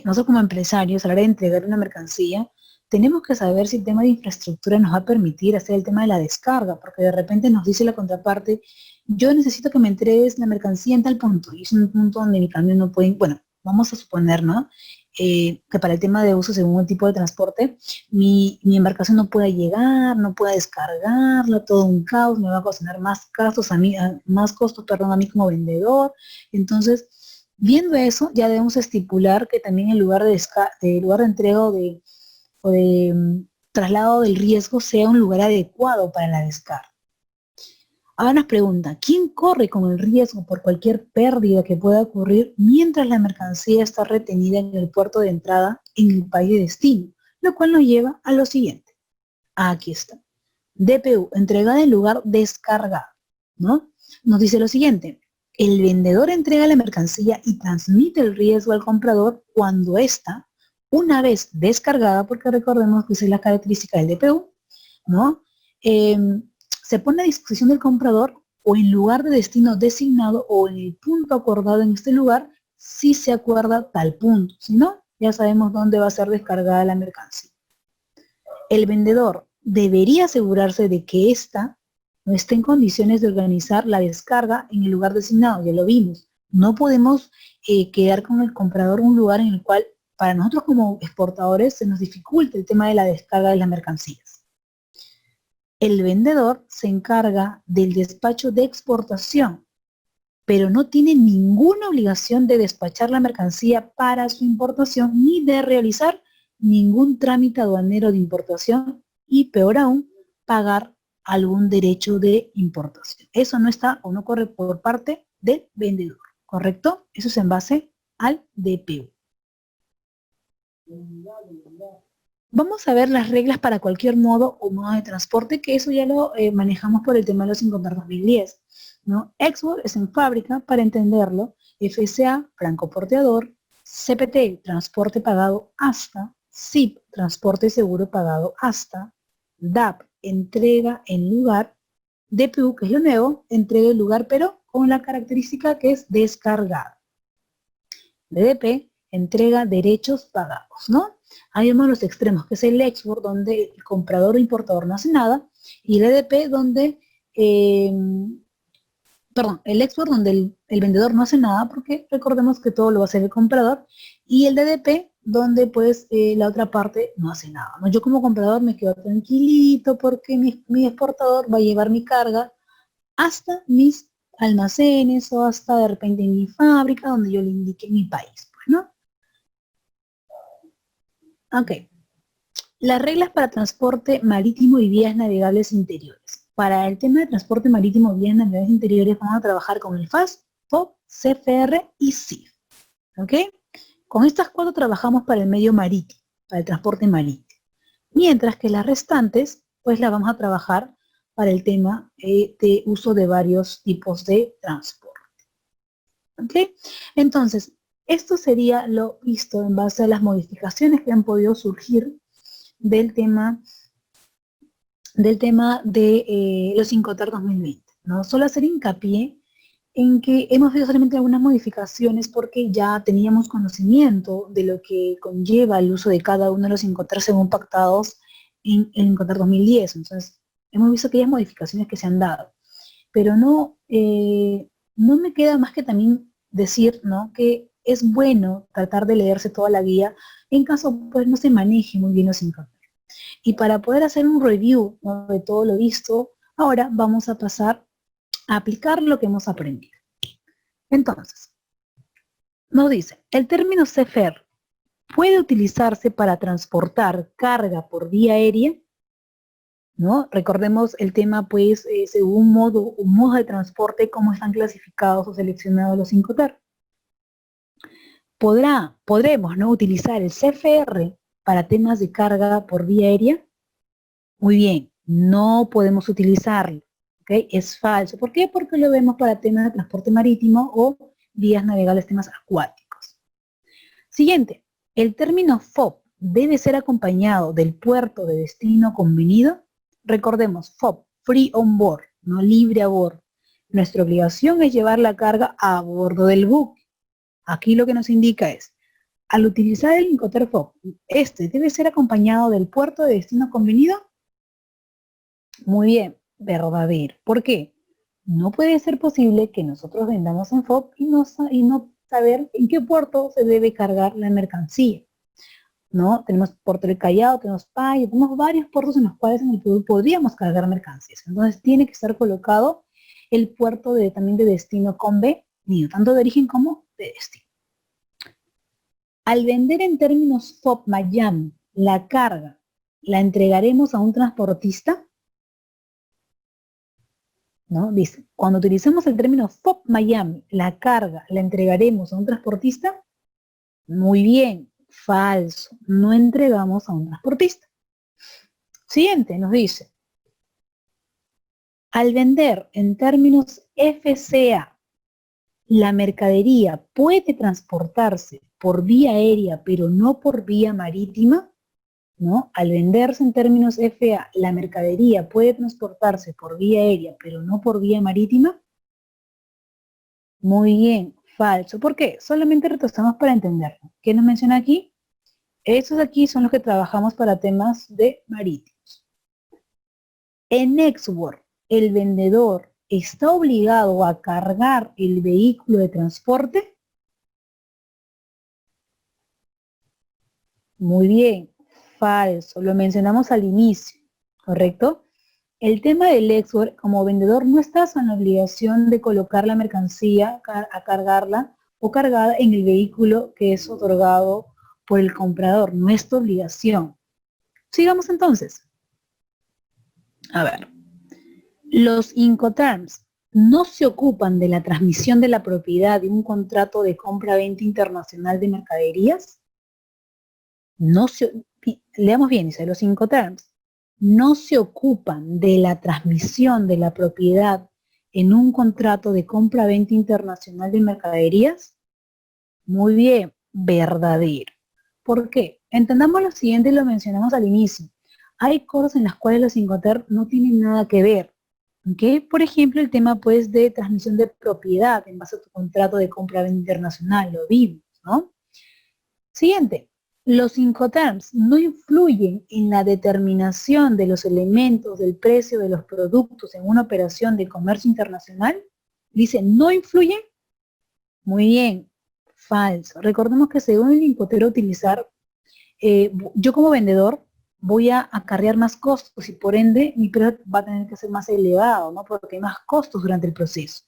nosotros como empresarios, a la hora de entregar una mercancía, tenemos que saber si el tema de infraestructura nos va a permitir hacer el tema de la descarga, porque de repente nos dice la contraparte, yo necesito que me entregues la mercancía en tal punto, y es un punto donde mi camión no puede, bueno, vamos a suponer, ¿no? Que para el tema de uso según el tipo de transporte, mi embarcación no pueda llegar, no pueda descargarla, todo un caos, me va a ocasionar más gastos a mí, más costos, perdón, a mí como vendedor. Entonces, viendo eso, ya debemos estipular que también el lugar de lugar de entrega o de traslado del riesgo sea un lugar adecuado para la descarga. Ahora nos pregunta, ¿quién corre con el riesgo por cualquier pérdida que pueda ocurrir mientras la mercancía está retenida en el puerto de entrada en el país de destino? Lo cual nos lleva a lo siguiente. Aquí está. DPU, entregada en lugar descargado, ¿no? Nos dice lo siguiente. El vendedor entrega la mercancía y transmite el riesgo al comprador cuando ésta, una vez descargada, porque recordemos que esa es la característica del DPU, ¿no? Se pone a disposición del comprador o en lugar de destino designado o en el punto acordado en este lugar, si se acuerda tal punto. Si no, ya sabemos dónde va a ser descargada la mercancía. El vendedor debería asegurarse de que ésta no esté en condiciones de organizar la descarga en el lugar designado, ya lo vimos. No podemos quedar con el comprador un lugar en el cual para nosotros como exportadores se nos dificulta el tema de la descarga de las mercancías. El vendedor se encarga del despacho de exportación, pero no tiene ninguna obligación de despachar la mercancía para su importación ni de realizar ningún trámite aduanero de importación y, peor aún, pagar algún derecho de importación. Eso no está o no corre por parte del vendedor, ¿correcto? Eso es en base al DPU. Vamos a ver las reglas para cualquier modo o modo de transporte, que eso ya lo manejamos por el tema de los Incoterm 2010, ¿no? Export es en fábrica, para entenderlo, FCA, franco porteador, CPT, transporte pagado hasta, SIP, transporte seguro pagado hasta, DAP, entrega en lugar, DPU, que es lo nuevo, entrega en lugar, pero con la característica que es descargada. DDP, entrega derechos pagados, ¿no? Hay uno de los extremos, que es el export, donde el comprador o importador no hace nada, y el EDP, donde, el export, donde el vendedor no hace nada, porque recordemos que todo lo va a hacer el comprador, y el DDP, donde pues la otra parte no hace nada, ¿no? Yo como comprador me quedo tranquilito porque mi exportador va a llevar mi carga hasta mis almacenes o hasta de repente mi fábrica, donde yo le indique mi país, pues, ¿no? Ok. Las reglas para transporte marítimo y vías navegables interiores. Para el tema de transporte marítimo y vías navegables interiores vamos a trabajar con el FAS, FOB, CFR y CIF. ¿Ok? Con estas 4 trabajamos para el medio marítimo, para el transporte marítimo. Mientras que las restantes, pues las vamos a trabajar para el tema de uso de varios tipos de transporte. ¿Ok? Entonces, esto sería lo visto en base a las modificaciones que han podido surgir del tema de los Incoterm 2020, ¿no? Solo hacer hincapié en que hemos hecho solamente algunas modificaciones porque ya teníamos conocimiento de lo que conlleva el uso de cada uno de los Incoterms según pactados en el Incoterm 2010. Entonces, hemos visto aquellas modificaciones que se han dado. Pero no me queda más que también decir, ¿no?, que es bueno tratar de leerse toda la guía en caso pues no se maneje muy bien los Incoterms. Y para poder hacer un review, ¿no?, de todo lo visto, ahora vamos a pasar a aplicar lo que hemos aprendido. Entonces, nos dice, el término CFR puede utilizarse para transportar carga por vía aérea, ¿no? Recordemos el tema, pues, según un modo de transporte, cómo están clasificados o seleccionados los Incoterms. Podremos, ¿no?, utilizar el CFR para temas de carga por vía aérea. Muy bien, no podemos utilizarlo, ¿ok? Es falso. ¿Por qué? Porque lo vemos para temas de transporte marítimo o vías navegables, temas acuáticos. Siguiente, el término FOB debe ser acompañado del puerto de destino convenido. Recordemos, FOB, free on board, no libre a bordo. Nuestra obligación es llevar la carga a bordo del buque. Aquí lo que nos indica es, al utilizar el Incoterm FOB, este debe ser acompañado del puerto de destino convenido. Muy bien, verdadero. ¿Por qué? No puede ser posible que nosotros vendamos en FOB y no saber en qué puerto se debe cargar la mercancía, ¿no? Tenemos Puerto del Callao, tenemos Payo, tenemos varios puertos en los cuales en el Perú podríamos cargar mercancías. Entonces tiene que estar colocado el puerto también de destino convenido, tanto de origen como de destino. Al vender en términos FOB Miami, la carga la entregaremos a un transportista, ¿no? Dice, cuando utilicemos el término FOB Miami, la carga la entregaremos a un transportista. Muy bien, falso, no entregamos a un transportista. Siguiente, nos dice, al vender en términos FCA, la mercadería puede transportarse por vía aérea, pero no por vía marítima, ¿no? Al venderse en términos FA, la mercadería puede transportarse por vía aérea, pero no por vía marítima. Muy bien, falso. ¿Por qué? Solamente retrocedamos para entenderlo. ¿Qué nos menciona aquí? Estos aquí son los que trabajamos para temas de marítimos. En Export, el vendedor está obligado a cargar el vehículo de transporte. Muy bien, falso. Lo mencionamos al inicio, ¿correcto? El tema del export, como vendedor no estás en la obligación de colocar la mercancía, a cargarla o cargada en el vehículo que es otorgado por el comprador. No es tu obligación. Sigamos entonces. A ver. Los Incoterms no se ocupan de la transmisión de la propiedad de un contrato de compra-venta internacional de mercaderías. Leamos bien, dice, los Incoterms no se ocupan de la transmisión de la propiedad en un contrato de compra-venta internacional de mercaderías. Muy bien, verdadero. ¿Por qué? Entendamos lo siguiente y lo mencionamos al inicio. Hay cosas en las cuales los Incoterms no tienen nada que ver. ¿Okay? Por ejemplo, el tema pues de transmisión de propiedad en base a tu contrato de compra-venta internacional, lo vimos, ¿no? Siguiente. Los Incoterms no influyen en la determinación de los elementos del precio de los productos en una operación de comercio internacional. Dice, ¿no influyen? Muy bien, falso. Recordemos que según el Incoterm a utilizar, yo como vendedor voy a acarrear más costos y por ende mi precio va a tener que ser más elevado, ¿no? Porque hay más costos durante el proceso.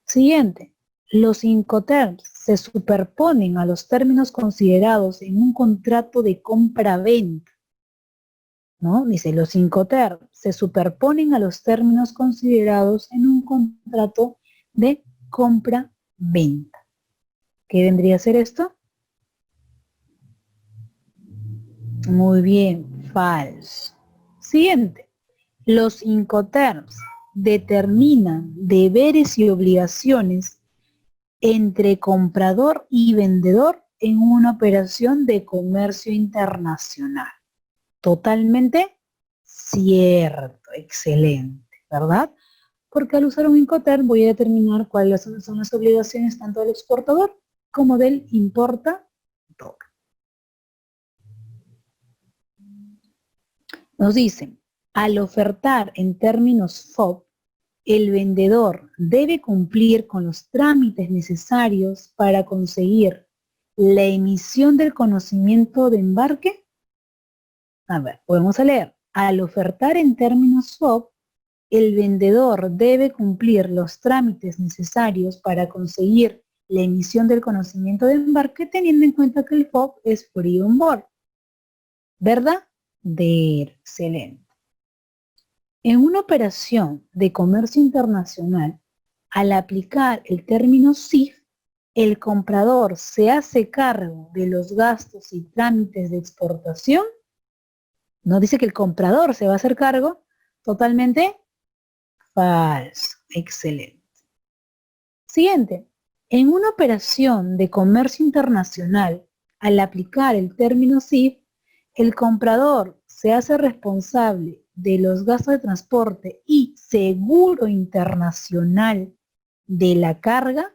Siguiente. Los Incoterms se superponen a los términos considerados en un contrato de compra-venta, ¿no? Dice, los Incoterms se superponen a los términos considerados en un contrato de compra-venta. ¿Qué vendría a ser esto? Muy bien, falso. Siguiente. Los Incoterms determinan deberes y obligaciones entre comprador y vendedor en una operación de comercio internacional. Totalmente cierto, excelente, ¿verdad? Porque al usar un Incoterm voy a determinar cuáles son las obligaciones tanto del exportador como del importador. Nos dicen, al ofertar en términos FOB, el vendedor debe cumplir con los trámites necesarios para conseguir la emisión del conocimiento de embarque. A ver, podemos leer. Al ofertar en términos FOB, el vendedor debe cumplir los trámites necesarios para conseguir la emisión del conocimiento de embarque, teniendo en cuenta que el FOB es Free On Board. ¿Verdad? Excelente. En una operación de comercio internacional, al aplicar el término CIF, el comprador se hace cargo de los gastos y trámites de exportación. No dice que el comprador se va a hacer cargo. Totalmente falso. Excelente. Siguiente. En una operación de comercio internacional, al aplicar el término CIF, el comprador se hace responsable de los gastos de transporte y seguro internacional de la carga,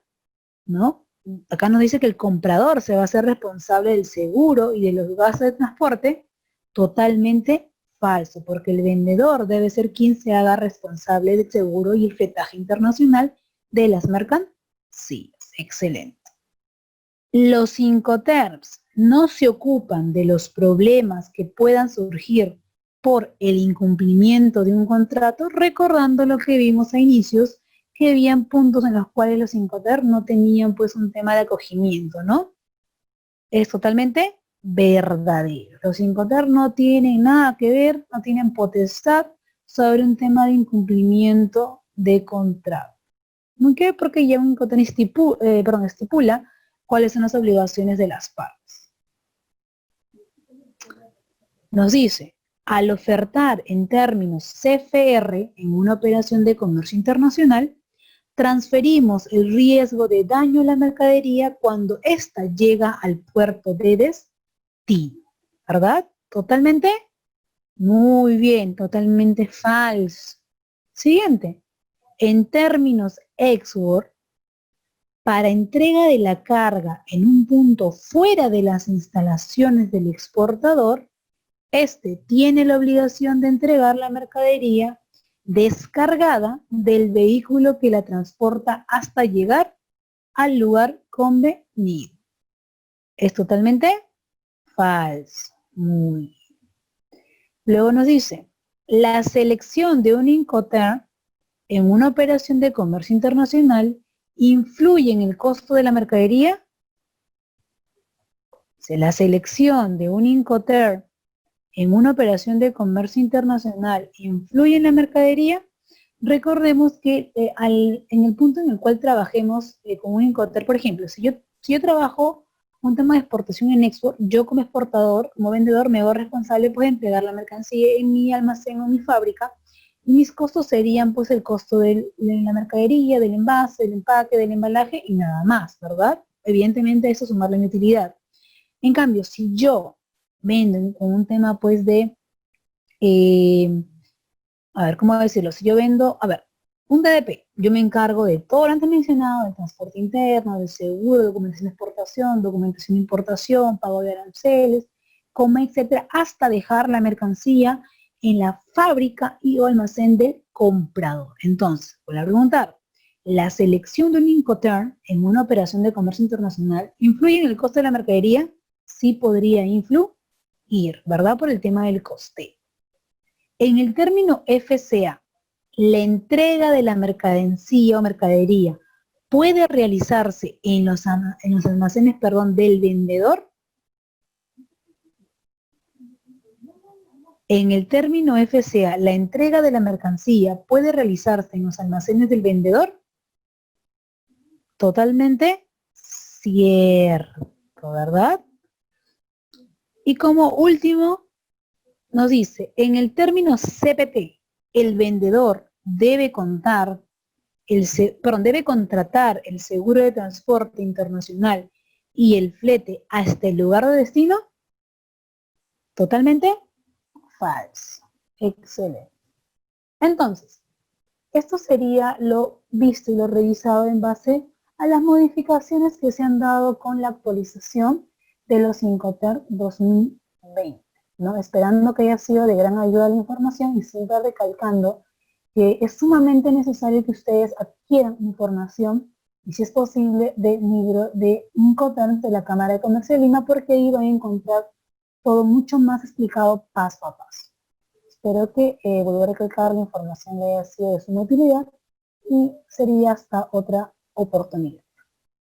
¿no? Acá nos dice que el comprador se va a hacer responsable del seguro y de los gastos de transporte. Totalmente falso, porque el vendedor debe ser quien se haga responsable del seguro y el fletaje internacional de las mercancías. Excelente. Los Incoterms no se ocupan de los problemas que puedan surgir por el incumplimiento de un contrato, recordando lo que vimos a inicios, que habían puntos en los cuales los Incoterms no tenían pues un tema de acogimiento, ¿no? Es totalmente verdadero. Los Incoterms no tienen nada que ver, no tienen potestad sobre un tema de incumplimiento de contrato. ¿Por qué? Porque ya un Incoterm estipula cuáles son las obligaciones de las partes. Nos dice, al ofertar en términos CFR en una operación de comercio internacional, transferimos el riesgo de daño a la mercadería cuando ésta llega al puerto de destino. ¿Verdad? ¿Totalmente? Muy bien, totalmente falso. Siguiente. En términos export, para entrega de la carga en un punto fuera de las instalaciones del exportador, este tiene la obligación de entregar la mercadería descargada del vehículo que la transporta hasta llegar al lugar convenido. Es totalmente falso. Muy bien. Luego nos dice, la selección de un Incoterm en una operación de comercio internacional influye en el costo de la mercadería. Si la selección de un Incoterm en una operación de comercio internacional influye en la mercadería, recordemos que en el punto en el cual trabajemos con un Incoterm, por ejemplo, si yo trabajo un tema de exportación en export, yo como exportador, como vendedor, me hago responsable pues, de entregar la mercancía en mi almacén o mi fábrica, y mis costos serían pues el costo de la mercadería, del envase, del empaque, del embalaje y nada más, ¿verdad? Evidentemente eso sumarle mi utilidad. En cambio, si yo vendo con un tema pues de, a ver, ¿cómo decirlo? Si yo vendo, a ver, un DDP, yo me encargo de todo lo antes mencionado, del transporte interno, del seguro, documentación de exportación, documentación de importación, pago de aranceles, coma, etcétera, hasta dejar la mercancía en la fábrica y o almacén del comprador. Entonces, voy a preguntar, ¿la selección de un Incoterm en una operación de comercio internacional influye en el costo de la mercadería? Sí podría influir, ¿verdad? Por el tema del coste. En el término FCA, la entrega de la mercadería o mercadería puede realizarse en los almacenes, del vendedor. En el término FCA, la entrega de la mercancía puede realizarse en los almacenes del vendedor. Totalmente cierto, ¿verdad? Y como último, nos dice, en el término CPT, el vendedor debe contratar el seguro de transporte internacional y el flete hasta el lugar de destino. Totalmente falso. Excelente. Entonces, esto sería lo visto y lo revisado en base a las modificaciones que se han dado con la actualización de los Incoterm 2020, ¿no? Esperando que haya sido de gran ayuda la información y siempre recalcando que es sumamente necesario que ustedes adquieran información y si es posible de Incoterms de la Cámara de Comercio de Lima, porque ahí van a encontrar todo mucho más explicado paso a paso. Espero que vuelva a recalcar la información le haya sido de su utilidad y sería hasta otra oportunidad.